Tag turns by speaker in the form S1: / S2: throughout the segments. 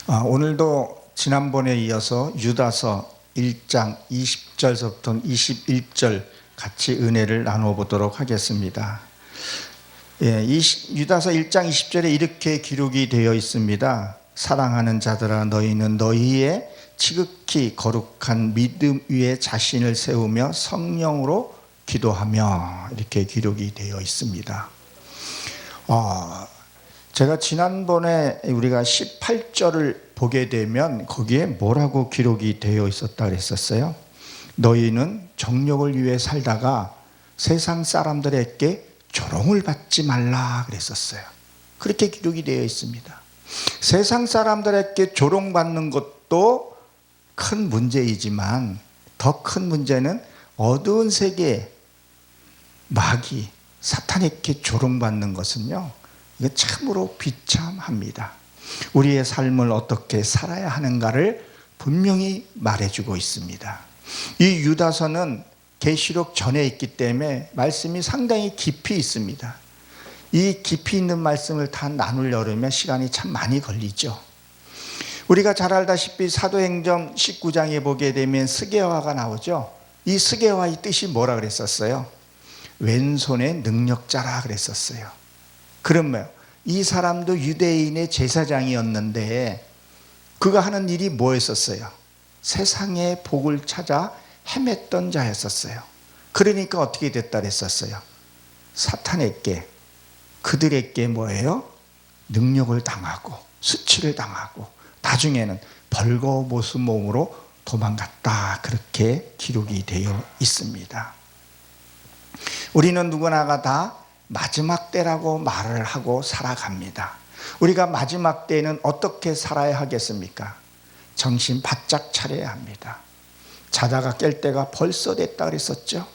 S1: 오늘도 지난번에 이어서 유다서 1장 20절서부터 21절 같이 은혜를 나눠보도록 하겠습니다. 유다서 1장 20절에 이렇게 기록이 되어 있습니다. 사랑하는 자들아, 너희는 너희의 지극히 거룩한 믿음 위에 자신을 세우며 성령으로 기도하며, 이렇게 기록이 되어 있습니다. 제가 지난번에 우리가 18절을 보게 되면 거기에 뭐라고 기록이 되어 있었다 그랬었어요? 너희는 정욕을 위해 살다가 세상 사람들에게 조롱을 받지 말라 그랬었어요. 그렇게 기록이 되어 있습니다. 세상 사람들에게 조롱받는 것도 큰 문제이지만 더 큰 문제는 어두운 세계에 마귀, 사탄에게 조롱받는 것은요, 이거 참으로 비참합니다. 우리의 삶을 어떻게 살아야 하는가를 분명히 말해주고 있습니다. 이 유다서는 계시록 전에 있기 때문에 말씀이 상당히 깊이 있습니다. 이 깊이 있는 말씀을 다 나누려면 시간이 참 많이 걸리죠. 우리가 잘 알다시피 사도행전 19장에 보게 되면 스게와가 나오죠. 이 스게와의 뜻이 뭐라 그랬었어요? 왼손의 능력자라 그랬었어요. 그러면 이 사람도 유대인의 제사장이었는데 그가 하는 일이 뭐였었어요? 세상의 복을 찾아 헤맸던 자였었어요. 그러니까 어떻게 됐다 그랬었어요? 사탄에게, 그들에게 뭐예요? 능력을 당하고 수치를 당하고 나중에는 벌거벗은 몸으로 도망갔다, 그렇게 기록이 되어 있습니다. 우리는 누구나가 다 마지막 때라고 말을 하고 살아갑니다. 우리가 마지막 때에는 어떻게 살아야 하겠습니까? 정신 바짝 차려야 합니다. 자다가 깰 때가 벌써 됐다 그랬었죠.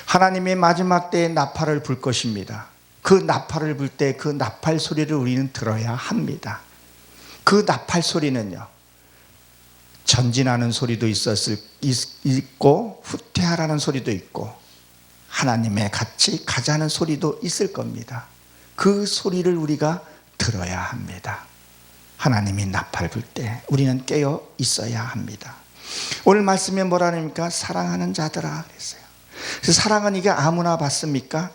S1: 하나님의 마지막 때에 나팔을 불 것입니다. 그 나팔을 불 때 그 나팔 소리를 우리는 들어야 합니다. 그 나팔 소리는요, 전진하는 소리도 있고 후퇴하라는 소리도 있고 하나님의 같이 가자는 소리도 있을 겁니다. 그 소리를 우리가 들어야 합니다. 하나님이 나팔 불 때 우리는 깨어 있어야 합니다. 오늘 말씀에 뭐라 합니까? 사랑하는 자들아 그랬어요. 그래서 사랑은 이게 아무나 받습니까?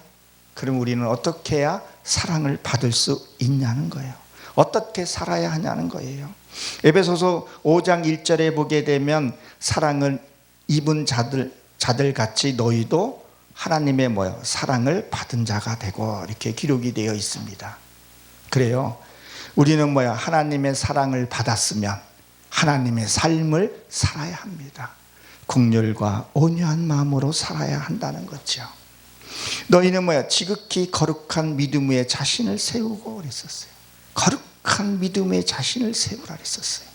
S1: 그럼 우리는 어떻게 해야 사랑을 받을 수 있냐는 거예요. 어떻게 살아야 하냐는 거예요. 에베소서 5장 1절에 보게 되면 사랑을 입은 자들 같이 너희도 하나님의 사랑을 받은 자가 되고, 이렇게 기록이 되어 있습니다. 그래요. 우리는 하나님의 사랑을 받았으면 하나님의 삶을 살아야 합니다. 긍휼과 온유한 마음으로 살아야 한다는 거죠. 너희는 지극히 거룩한 믿음 위에 자신을 세우고 그랬었어요. 거룩한 믿음 위에 자신을 세우라 그랬었어요.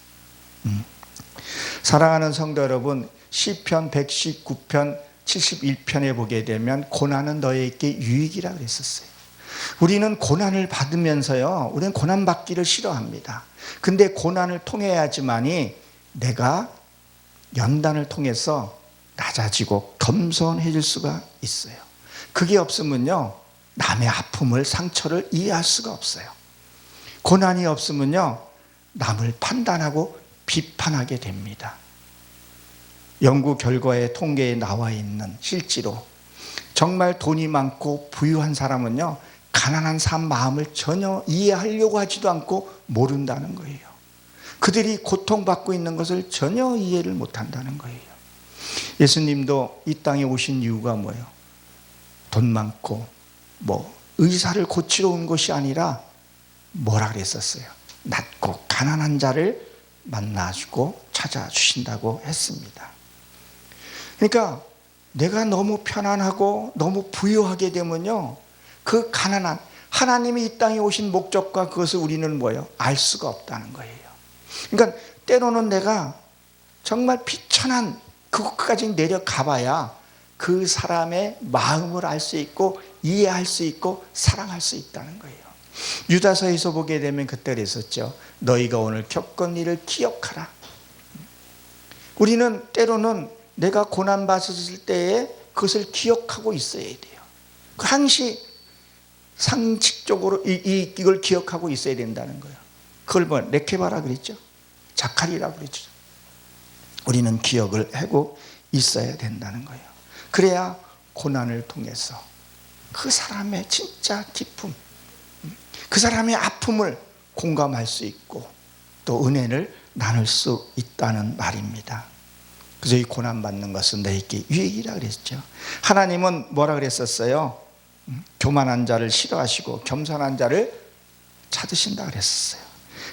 S1: 사랑하는 성도 여러분, 시편 119편 71편에 보게 되면 고난은 너에게 유익이라 그랬었어요. 우리는 고난을 받으면서요, 우리는 고난 받기를 싫어합니다. 근데 고난을 통해야지만이 내가 연단을 통해서 낮아지고 겸손해질 수가 있어요. 그게 없으면요, 남의 아픔을, 상처를 이해할 수가 없어요. 고난이 없으면요, 남을 판단하고 비판하게 됩니다. 연구 결과의 통계에 나와 있는 실제로 정말 돈이 많고 부유한 사람은요, 가난한 사람 마음을 전혀 이해하려고 하지도 않고 모른다는 거예요. 그들이 고통받고 있는 것을 전혀 이해를 못한다는 거예요. 예수님도 이 땅에 오신 이유가 뭐예요? 돈 많고 의사를 고치러 온 것이 아니라 뭐라 그랬었어요? 낮고 가난한 자를 만나주고 찾아주신다고 했습니다. 그러니까 내가 너무 편안하고 너무 부유하게 되면요, 그 가난한, 하나님이 이 땅에 오신 목적과 그것을 우리는 알 수가 없다는 거예요. 그러니까 때로는 내가 정말 비천한 그것까지 내려가 봐야 그 사람의 마음을 알 수 있고 이해할 수 있고 사랑할 수 있다는 거예요. 유다서에서 보게 되면 그때 그랬었죠. 너희가 오늘 겪은 일을 기억하라. 우리는 때로는 내가 고난받았을 때에 그것을 기억하고 있어야 돼요. 항시 상식적으로 이걸 기억하고 있어야 된다는 거예요. 그걸 레케바라 그랬죠. 자칼이라고 그러죠. 우리는 기억을 하고 있어야 된다는 거예요. 그래야 고난을 통해서 그 사람의 진짜 기쁨, 그 사람의 아픔을 공감할 수 있고 또 은혜를 나눌 수 있다는 말입니다. 그래서 이 고난받는 것은 너에게 유익이라 그랬죠. 하나님은 뭐라 그랬었어요? 교만한 자를 싫어하시고 겸손한 자를 찾으신다 그랬었어요.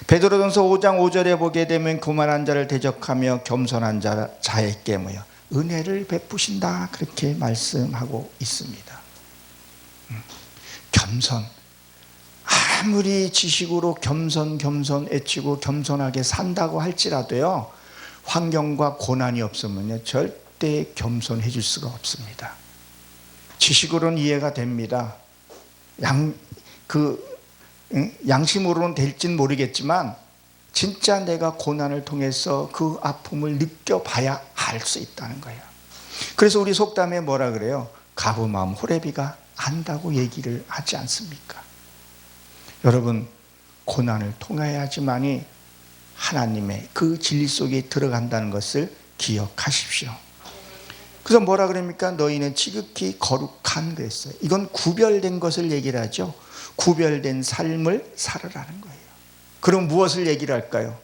S1: 베드로전서 5장 5절에 보게 되면 교만한 자를 대적하며 겸손한 자에게 뭐요? 은혜를 베푸신다 그렇게 말씀하고 있습니다. 겸손, 아무리 지식으로 겸손 애치고 겸손하게 산다고 할지라도요, 환경과 고난이 없으면요 절대 겸손해 줄 수가 없습니다. 지식으로는 이해가 됩니다. 양심으로는 될진 모르겠지만 진짜 내가 고난을 통해서 그 아픔을 느껴봐야 할 수 있다는 거예요. 그래서 우리 속담에 뭐라 그래요? 가부마음 호래비가 안다고 얘기를 하지 않습니까? 여러분, 고난을 통해야지만이 하나님의 그 진리 속에 들어간다는 것을 기억하십시오. 그래서 뭐라 그럽니까? 너희는 지극히 거룩한 그랬어요. 이건 구별된 것을 얘기를 하죠. 구별된 삶을 살아라는 거예요. 그럼 무엇을 얘기를 할까요?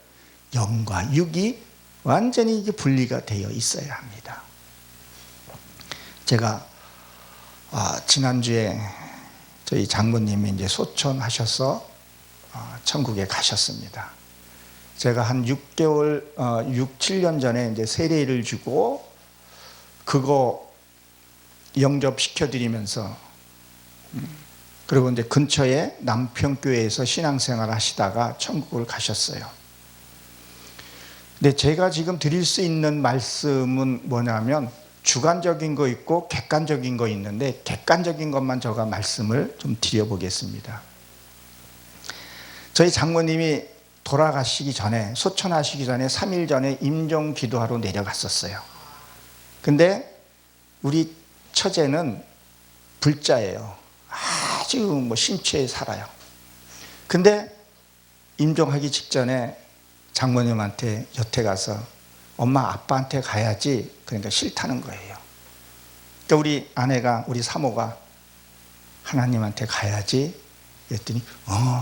S1: 영과 육이 완전히 이게 분리가 되어 있어야 합니다. 제가 지난주에 저희 장모님이 이제 소천하셔서 천국에 가셨습니다. 제가 한 6개월, 6, 7년 전에 이제 세례를 주고 그거 영접시켜드리면서 그리고 이제 근처에 남평교회에서 신앙생활 하시다가 천국을 가셨어요. 근데 제가 지금 드릴 수 있는 말씀은 뭐냐면 주관적인 거 있고 객관적인 거 있는데 객관적인 것만 제가 말씀을 좀 드려보겠습니다. 저희 장모님이 돌아가시기 전에, 소천하시기 전에 3일 전에 임종 기도하러 내려갔었어요. 근데 우리 처제는 불자예요. 아주 뭐 심취해 살아요. 근데 임종하기 직전에 장모님한테 여태 가서 엄마 아빠한테 가야지, 그러니까 싫다는 거예요. 그러니까 우리 아내가, 우리 사모가 하나님한테 가야지 그랬더니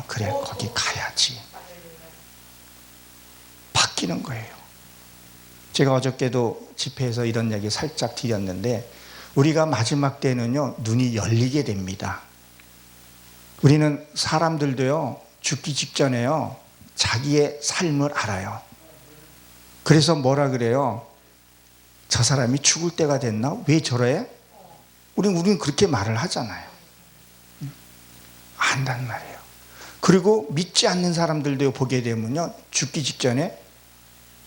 S1: 그래 거기 가야지. 바뀌는 거예요. 제가 어저께도 집회에서 이런 얘기 살짝 드렸는데 우리가 마지막 때는요 눈이 열리게 됩니다. 우리는 사람들도요 죽기 직전에요 자기의 삶을 알아요. 그래서 뭐라 그래요? 저 사람이 죽을 때가 됐나? 왜 저래? 우리는 그렇게 말을 하잖아요. 안단 말이에요. 그리고 믿지 않는 사람들도 보게 되면요 죽기 직전에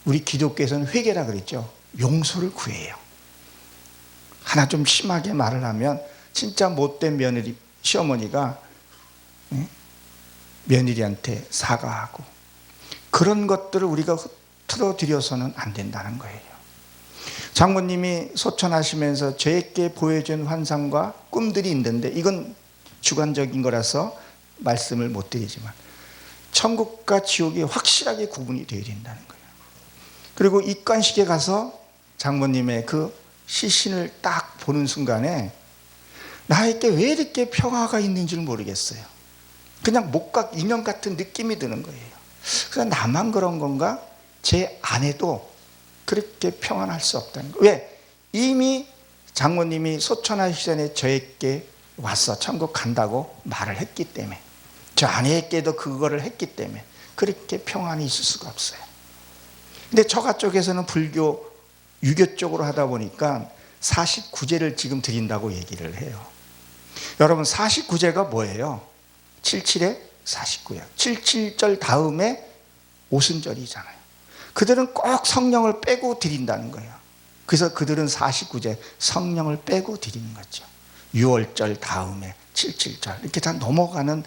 S1: 우리 기독교에서는 회개라 그랬죠. 용서를 구해요. 하나 좀 심하게 말을 하면 진짜 못된 며느리, 시어머니가 며느리한테 사과하고 그런 것들을 우리가 틀어드려서는 안 된다는 거예요. 장모님이 소천하시면서 저에게 보여준 환상과 꿈들이 있는데 이건 주관적인 거라서 말씀을 못 드리지만 천국과 지옥이 확실하게 구분이 되어야 된다는 거예요. 그리고 입관식에 가서 장모님의 그 시신을 딱 보는 순간에 나에게 왜 이렇게 평화가 있는지를 모르겠어요. 그냥 목각 인형 같은 느낌이 드는 거예요. 그래서 나만 그런 건가? 제 아내도 그렇게 평안할 수 없다는 거예요. 왜? 이미 장모님이 소천하시기 전에 저에게 와서 천국 간다고 말을 했기 때문에, 저 아내에게도 그거를 했기 때문에 그렇게 평안이 있을 수가 없어요. 근데 처가 쪽에서는 불교, 유교 쪽으로 하다 보니까 49제를 지금 드린다고 얘기를 해요. 여러분 49제가 뭐예요? 77에 49예요. 77절 다음에 오순절이잖아요. 그들은 꼭 성령을 빼고 드린다는 거예요. 그래서 그들은 49제 성령을 빼고 드리는 거죠. 6월절 다음에 77절 이렇게 다 넘어가는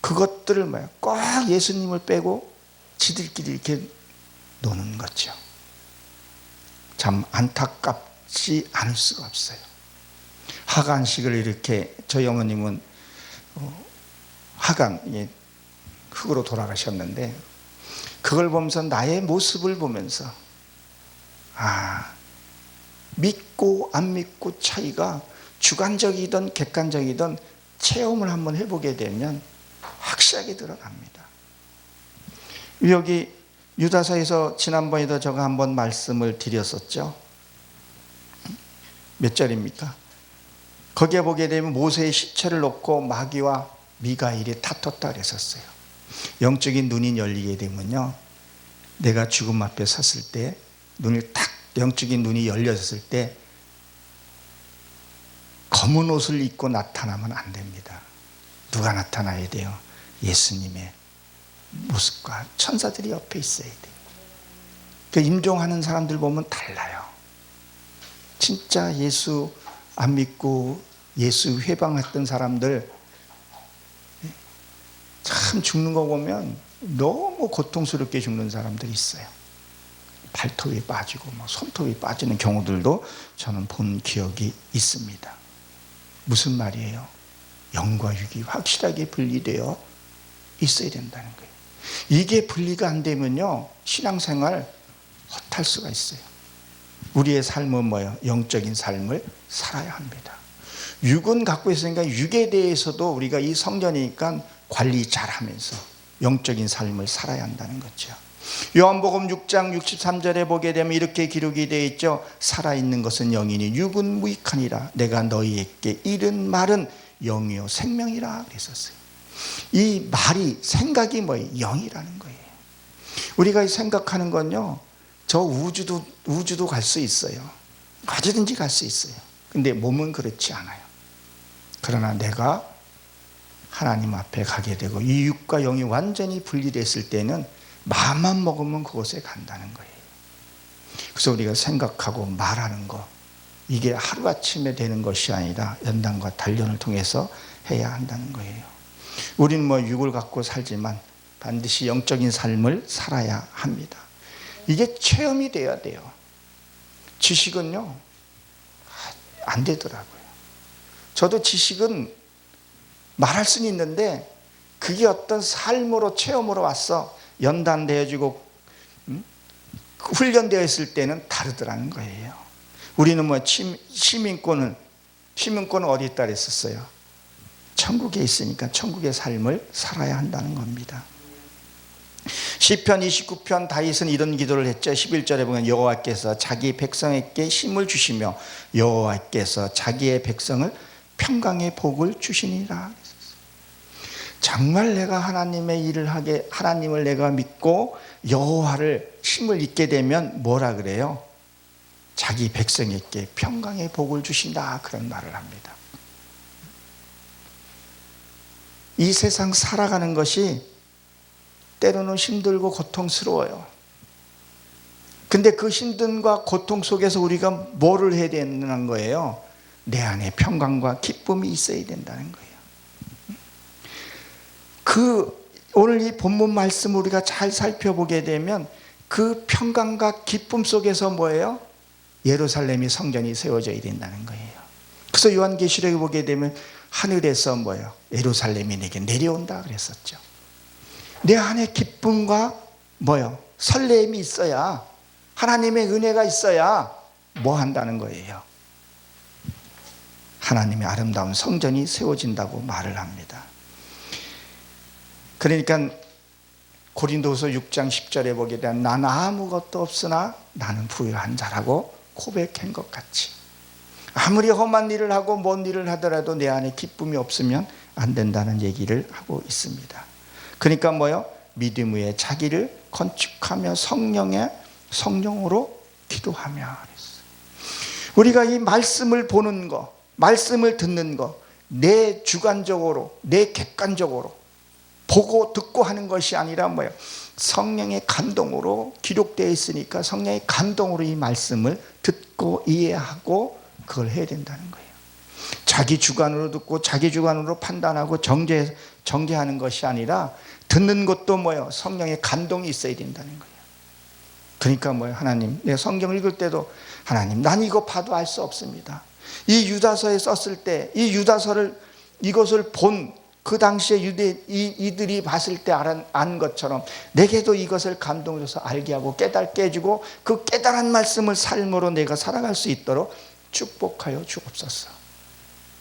S1: 그것들을 뭐예요? 꼭 예수님을 빼고 지들끼리 이렇게 노는 거죠. 참 안타깝지 않을 수가 없어요. 하간식을 이렇게 저희 어머님은 하간 흙으로 돌아가셨는데 그걸 보면서 나의 모습을 보면서 믿고 안 믿고 차이가 주관적이든 객관적이든 체험을 한번 해보게 되면 확실하게 들어갑니다. 여기 유다서에서 지난번에도 제가 한번 말씀을 드렸었죠. 몇 절입니까? 거기에 보게 되면 모세의 시체를 놓고 마귀와 미가엘이 다퉜다 그랬었어요. 영적인 눈이 열리게 되면요, 내가 죽음 앞에 섰을 때 눈을 딱 영적인 눈이 열렸을 때 검은 옷을 입고 나타나면 안 됩니다. 누가 나타나야 돼요? 예수님의 모습과 천사들이 옆에 있어야 돼요. 그 임종하는 사람들 보면 달라요. 진짜 예수 안 믿고 예수 회방했던 사람들 참 죽는 거 보면 너무 고통스럽게 죽는 사람들이 있어요. 발톱이 빠지고 손톱이 빠지는 경우들도 저는 본 기억이 있습니다. 무슨 말이에요? 영과 육이 확실하게 분리되어 있어야 된다는 거예요. 이게 분리가 안 되면요, 신앙생활 헛할 수가 있어요. 우리의 삶은 뭐예요? 영적인 삶을 살아야 합니다. 육은 갖고 있으니까 육에 대해서도 우리가 이 성전이니까 관리 잘하면서 영적인 삶을 살아야 한다는 거죠. 요한복음 6장 63절에 보게 되면 이렇게 기록이 되어 있죠. 살아있는 것은 영이니 육은 무익하니라. 내가 너희에게 이른 말은 영이요 생명이라 그랬었어요. 이 말이, 생각이 뭐예요? 영이라는 거예요. 우리가 생각하는 건요, 저 우주도 갈 수 있어요. 어디든지 갈 수 있어요. 근데 몸은 그렇지 않아요. 그러나 내가 하나님 앞에 가게 되고 이 육과 영이 완전히 분리됐을 때는 마음만 먹으면 그곳에 간다는 거예요. 그래서 우리가 생각하고 말하는 거, 이게 하루아침에 되는 것이 아니라 연단과 단련을 통해서 해야 한다는 거예요. 우리는 육을 갖고 살지만 반드시 영적인 삶을 살아야 합니다. 이게 체험이 돼야 돼요. 지식은요, 안 되더라고요. 저도 지식은 말할 수는 있는데 그게 어떤 삶으로, 체험으로 와서 연단되어지고 훈련되어 있을 때는 다르더라는 거예요. 우리는 시민권은 어디에 있다 그랬었어요? 천국에 있으니까 천국의 삶을 살아야 한다는 겁니다. 시편 29편 다윗은 이런 기도를 했죠. 11절에 보면 여호와께서 자기 백성에게 힘을 주시며 여호와께서 자기의 백성을 평강의 복을 주시니라. 정말 내가 하나님의 일을 하게, 하나님을 내가 믿고 여호와를 힘을 잊게 되면 뭐라 그래요? 자기 백성에게 평강의 복을 주신다, 그런 말을 합니다. 이 세상 살아가는 것이 때로는 힘들고 고통스러워요. 근데 그 힘듦과 고통 속에서 우리가 뭐를 해야 되는 거예요? 내 안에 평강과 기쁨이 있어야 된다는 거예요. 오늘 이 본문 말씀 우리가 잘 살펴보게 되면 그 평강과 기쁨 속에서 뭐예요? 예루살렘이 성전이 세워져야 된다는 거예요. 그래서 요한계시록에 보게 되면 하늘에서 뭐예요? 예루살렘이 내게 내려온다 그랬었죠. 내 안에 기쁨과 뭐예요? 설렘이 있어야, 하나님의 은혜가 있어야 뭐 한다는 거예요? 하나님의 아름다운 성전이 세워진다고 말을 합니다. 그러니까 고린도후서 6장 10절에 보게 되면 난 아무것도 없으나 나는 부유한 자라고 고백한 것 같이, 아무리 험한 일을 하고 뭔 일을 하더라도 내 안에 기쁨이 없으면 안 된다는 얘기를 하고 있습니다. 그러니까 뭐요? 믿음 위에 자기를 건축하며 성령으로 기도하며 그랬어요. 우리가 이 말씀을 보는 거, 말씀을 듣는 거, 내 주관적으로, 내 객관적으로 보고 듣고 하는 것이 아니라 뭐예요? 성령의 감동으로 기록되어 있으니까 성령의 감동으로 이 말씀을 듣고 이해하고 그걸 해야 된다는 거예요. 자기 주관으로 듣고 자기 주관으로 판단하고 정죄하는 것이 아니라 듣는 것도 뭐예요? 성령의 감동이 있어야 된다는 거예요. 그러니까 뭐예요? 하나님, 내가 성경을 읽을 때도 하나님, 난 이거 봐도 알 수 없습니다. 이 유다서에 썼을 때 이 유다서를, 이것을 본 그 당시에 이들이 봤을 때 안 것처럼 내게도 이것을 감동줘서 알게 하고 깨닫게 해주고 그 깨달은 말씀을 삶으로 내가 살아갈 수 있도록 축복하여 주옵소서.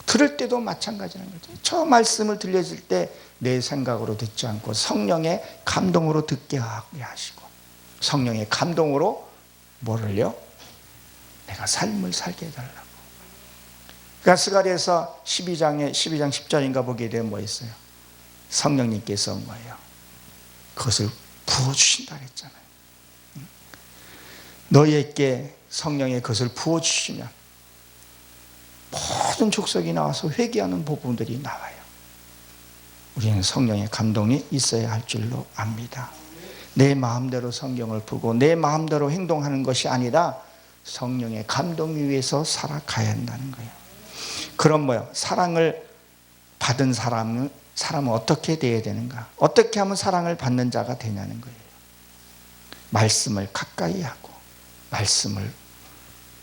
S1: 들을 때도 마찬가지라는 거죠. 저 말씀을 들려줄 때 내 생각으로 듣지 않고 성령의 감동으로 듣게 하게 하시고, 성령의 감동으로 뭐를요? 내가 삶을 살게 해달라고. 그러니까 스가랴에서 12장 10절인가 보게 되면 뭐 있어요? 성령님께서 뭐예요? 그것을 부어주신다 그랬잖아요. 너희에게 성령의 것을 부어주시면 모든 족속이 나와서 회개하는 부분들이 나와요. 우리는 성령의 감동이 있어야 할 줄로 압니다. 내 마음대로 성경을 보고 내 마음대로 행동하는 것이 아니라 성령의 감동 위에서 살아가야 한다는 거예요. 그럼 뭐요? 사랑을 받은 사람은 어떻게 돼야 되는가? 어떻게 하면 사랑을 받는 자가 되냐는 거예요. 말씀을 가까이 하고 말씀을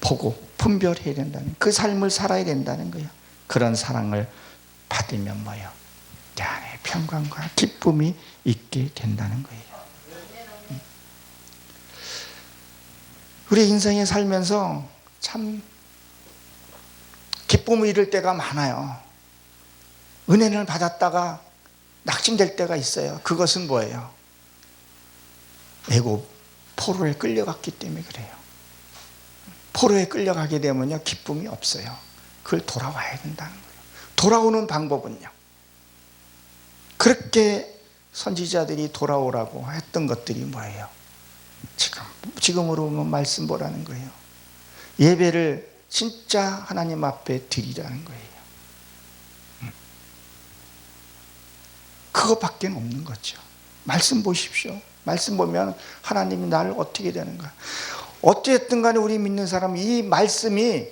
S1: 보고 분별해야 된다는, 그 삶을 살아야 된다는 거예요. 그런 사랑을 받으면 뭐예요? 내 안에 평강과 기쁨이 있게 된다는 거예요. 우리 인생에 살면서 참 기쁨을 잃을 때가 많아요. 은혜를 받았다가 낙심될 때가 있어요. 그것은 뭐예요? 에고 포로에 끌려갔기 때문에 그래요. 포로에 끌려가게 되면요, 기쁨이 없어요. 그걸 돌아와야 된다는 거예요. 돌아오는 방법은요, 그렇게 선지자들이 돌아오라고 했던 것들이 뭐예요? 지금으로 보면 말씀 보라는 거예요. 예배를 진짜 하나님 앞에 드리라는 거예요. 그것밖에 없는 거죠. 말씀 보십시오. 말씀 보면 하나님이 나를 어떻게 되는가. 어쨌든 간에 우리 믿는 사람은 이 말씀이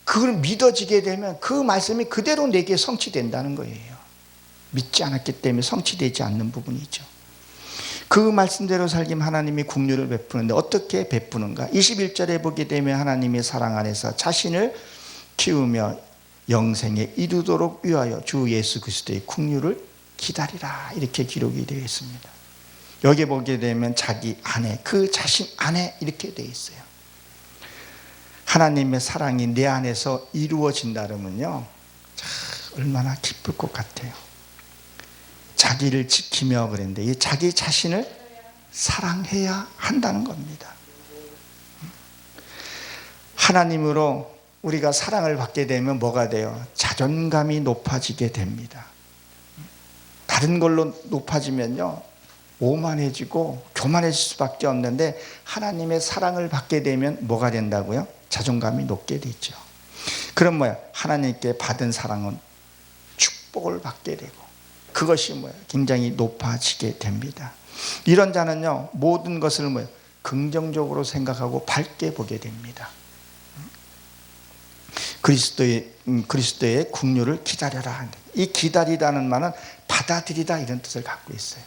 S1: 그걸 믿어지게 되면 그 말씀이 그대로 내게 성취된다는 거예요. 믿지 않았기 때문에 성취되지 않는 부분이죠. 그 말씀대로 살기면 하나님이 긍휼을 베푸는데 어떻게 베푸는가? 21절에 보게 되면 하나님의 사랑 안에서 자신을 키우며 영생에 이르도록 위하여 주 예수 그리스도의 긍휼을 기다리라, 이렇게 기록이 되어 있습니다. 여기 보게 되면 자기 안에, 그 자신 안에 이렇게 되어 있어요. 하나님의 사랑이 내 안에서 이루어진다면요, 얼마나 기쁠 것 같아요. 자기를 지키며 그랬는데 이 자기 자신을 사랑해야 한다는 겁니다. 하나님으로 우리가 사랑을 받게 되면 뭐가 돼요? 자존감이 높아지게 됩니다. 다른 걸로 높아지면요, 오만해지고 교만해질 수밖에 없는데 하나님의 사랑을 받게 되면 뭐가 된다고요? 자존감이 높게 되죠. 그럼 뭐야? 하나님께 받은 사랑은 축복을 받게 되고 그것이 뭐야? 굉장히 높아지게 됩니다. 이런 자는요, 모든 것을 뭐야? 긍정적으로 생각하고 밝게 보게 됩니다. 그리스도의 긍휼을 기다려라. 이 기다리다는 말은 받아들이다, 이런 뜻을 갖고 있어요.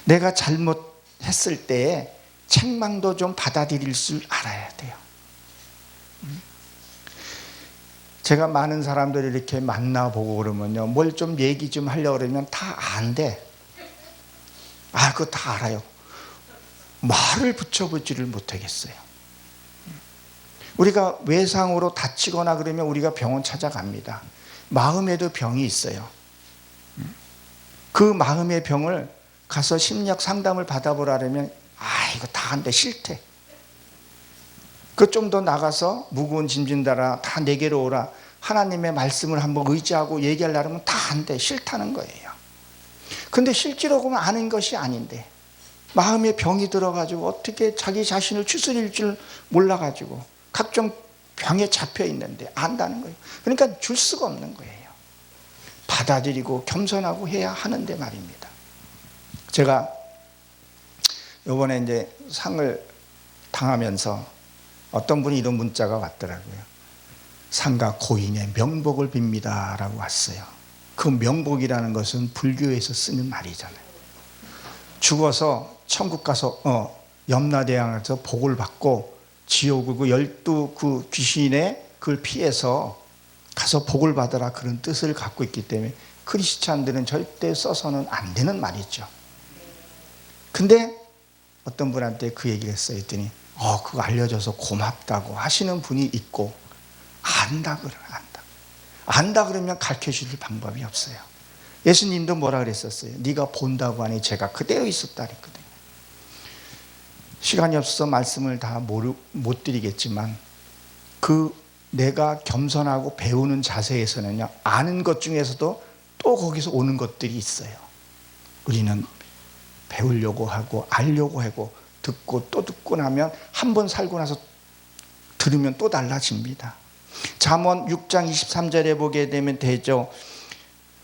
S1: 내가 잘못했을 때에 책망도 좀 받아들일 줄 알아야 돼요. 제가 많은 사람들이 이렇게 만나보고 그러면요, 뭘 좀 얘기 좀 하려고 그러면 다 안 돼. 그거 다 알아요. 말을 붙여보지를 못하겠어요. 우리가 외상으로 다치거나 그러면 우리가 병원 찾아갑니다. 마음에도 병이 있어요. 그 마음의 병을 가서 심리학 상담을 받아보라면 이거 다 안 돼, 싫대. 그 좀 더 나가서 무거운 짐진 달아 다 내게로 오라, 하나님의 말씀을 한번 의지하고 얘기하려면 다 안 돼, 싫다는 거예요. 근데 실제로 보면 아는 것이 아닌데 마음에 병이 들어가지고 어떻게 자기 자신을 추스릴 줄 몰라가지고 각종 병에 잡혀 있는데 안다는 거예요. 그러니까 줄 수가 없는 거예요. 받아들이고 겸손하고 해야 하는데 말입니다. 제가 이번에 이제 상을 당하면서 어떤 분이 이런 문자가 왔더라고요. 상가 고인의 명복을 빕니다 라고 왔어요. 그 명복이라는 것은 불교에서 쓰는 말이잖아요. 죽어서 천국 가서 염라대왕에서 복을 받고 지옥을 그 12 귀신의 그걸 피해서 가서 복을 받으라, 그런 뜻을 갖고 있기 때문에 크리스찬들은 절대 써서는 안 되는 말이죠. 근데 어떤 분한테 그 얘기를 했어요. 했더니 그거 알려줘서 고맙다고 하시는 분이 있고, 안다 그러면 가르쳐 주실 방법이 없어요. 예수님도 뭐라 그랬었어요? 네가 본다고 하니 제가 그대로 있었다 그랬거든요. 시간이 없어서 말씀을 다 못 드리겠지만, 내가 겸손하고 배우는 자세에서는요, 아는 것 중에서도 또 거기서 오는 것들이 있어요. 우리는 배우려고 하고 알려고 하고 듣고 또 듣고 나면 한 번 살고 나서 들으면 또 달라집니다. 잠언 6장 23절에 보게 되면 되죠.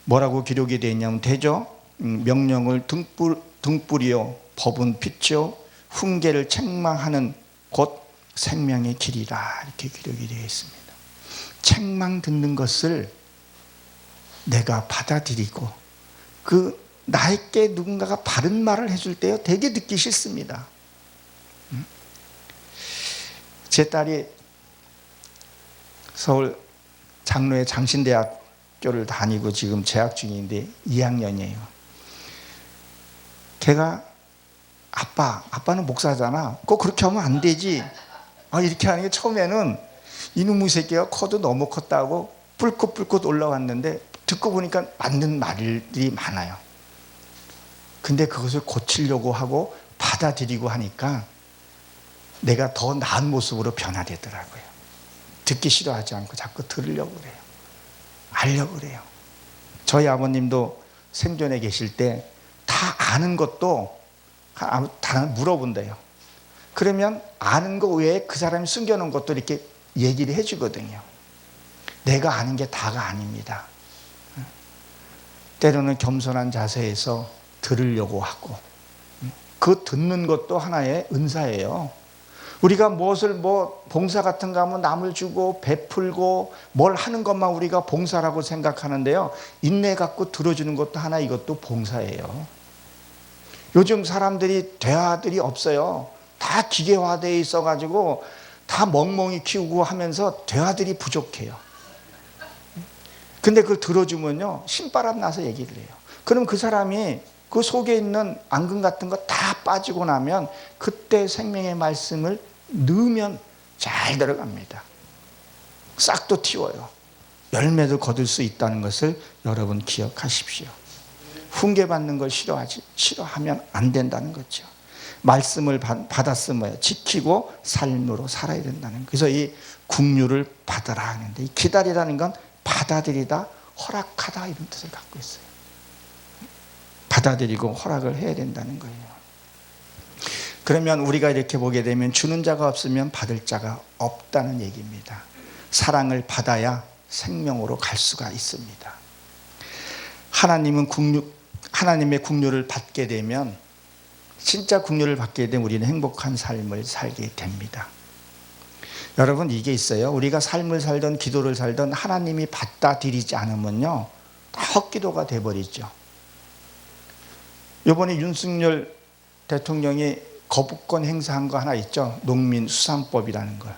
S1: 뭐라고 기록이 되어 있냐면 되죠. 명령을 등불이요 법은 빛이요 훈계를 책망하는 곧 생명의 길이라, 이렇게 기록이 되어 있습니다. 책망 듣는 것을 내가 받아들이고, 나에게 누군가가 바른 말을 해줄 때요 되게 듣기 싫습니다. 제 딸이 서울 장로의 장신대학교를 다니고 지금 재학 중인데 2학년이에요. 걔가 아빠는 목사잖아. 꼭 그렇게 하면 안 되지. 이렇게 하는 게 처음에는 이놈의 새끼가 커도 너무 컸다고 뿔긋뿔긋 올라왔는데, 듣고 보니까 맞는 말들이 많아요. 근데 그것을 고치려고 하고 받아들이고 하니까 내가 더 나은 모습으로 변화되더라고요. 듣기 싫어하지 않고 자꾸 들으려고 그래요. 알려고 그래요. 저희 아버님도 생전에 계실 때 다 아는 것도 다 물어본대요. 그러면 아는 거 외에 그 사람이 숨겨놓은 것도 이렇게 얘기를 해주거든요. 내가 아는 게 다가 아닙니다. 때로는 겸손한 자세에서 들으려고 하고, 그 듣는 것도 하나의 은사예요. 우리가 무엇을 봉사 같은 거 하면 남을 주고 베풀고 뭘 하는 것만 우리가 봉사라고 생각하는데요, 인내 갖고 들어주는 것도 하나, 이것도 봉사예요. 요즘 사람들이 대화들이 없어요. 다 기계화되어 있어가지고 다 멍멍이 키우고 하면서 대화들이 부족해요. 근데 그걸 들어주면요 신바람 나서 얘기를 해요. 그럼 그 사람이 그 속에 있는 앙금 같은 거 다 빠지고 나면 그때 생명의 말씀을 넣으면 잘 들어갑니다. 싹도 틔워요. 열매도 거둘 수 있다는 것을 여러분 기억하십시오. 훈계받는 걸 싫어하면 안 된다는 거죠. 말씀을 받았으면 지키고 삶으로 살아야 된다는 거예요. 그래서 이 국류를 받아라 하는데, 이 기다리라는 건 받아들이다, 허락하다, 이런 뜻을 갖고 있어요. 받아들이고 허락을 해야 된다는 거예요. 그러면 우리가 이렇게 보게 되면 주는 자가 없으면 받을 자가 없다는 얘기입니다. 사랑을 받아야 생명으로 갈 수가 있습니다. 하나님의 국류를 받게 되면, 진짜 국류를 받게 되면 우리는 행복한 삶을 살게 됩니다. 여러분, 이게 있어요. 우리가 삶을 살던 기도를 살던 하나님이 받아들이지 않으면요 다 헛기도가 돼버리죠. 이번에 윤석열 대통령이 거부권 행사한 거 하나 있죠. 농민수산법이라는 걸.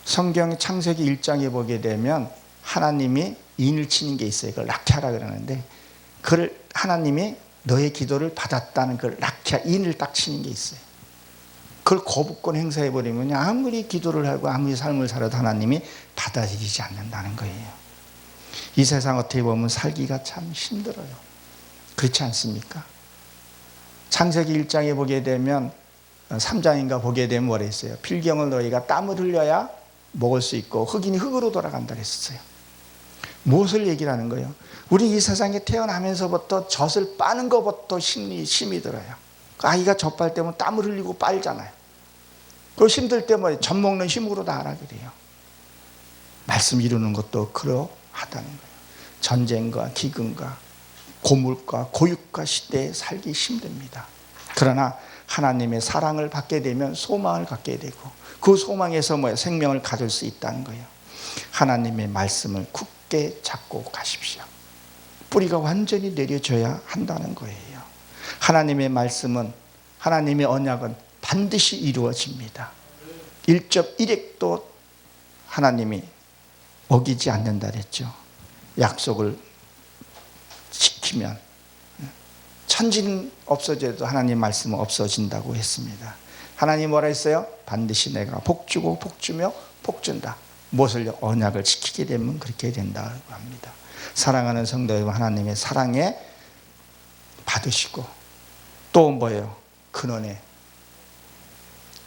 S1: 성경 창세기 1장에 보게 되면 하나님이 인을 치는 게 있어요. 그걸 락캬라 그러는데, 그걸 하나님이 너의 기도를 받았다는 그 락캬, 인을 딱 치는 게 있어요. 그걸 거부권 행사해버리면 아무리 기도를 하고 아무리 삶을 살아도 하나님이 받아들이지 않는다는 거예요. 이 세상 어떻게 보면 살기가 참 힘들어요. 그렇지 않습니까? 창세기 1장에 보게 되면 3장인가 보게 되면 뭐라 했어요? 필경을 너희가 땀을 흘려야 먹을 수 있고 흑인이 흙으로 돌아간다 그랬어요. 무엇을 얘기를 하는 거예요? 우리 이 세상에 태어나면서부터 젖을 빠는 것부터 힘이 들어요. 아이가 젖 빨 때면 땀을 흘리고 빨잖아요. 그 힘들 때 젖 먹는 힘으로 다 하라 그래요. 말씀 이루는 것도 그러하다는 거예요. 전쟁과 기근과 고물과 고육과 시대에 살기 힘듭니다. 그러나 하나님의 사랑을 받게 되면 소망을 갖게 되고, 그 소망에서 생명을 가질 수 있다는 거예요. 하나님의 말씀을 굳게 잡고 가십시오. 뿌리가 완전히 내려져야 한다는 거예요. 하나님의 말씀은, 하나님의 언약은 반드시 이루어집니다. 1.1핵도 하나님이 어기지 않는다 그랬죠. 약속을 지키면 천지는 없어져도 하나님 말씀은 없어진다고 했습니다. 하나님 뭐라 했어요? 반드시 내가 복주고 복주며 복준다. 무엇을요? 언약을 지키게 되면 그렇게 된다고 합니다. 사랑하는 성도 여러분, 하나님의 사랑에 받으시고 또 뭐예요? 근원의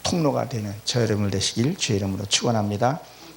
S1: 통로가 되는 저 여러분을 되시길 주의 이름으로 축원합니다.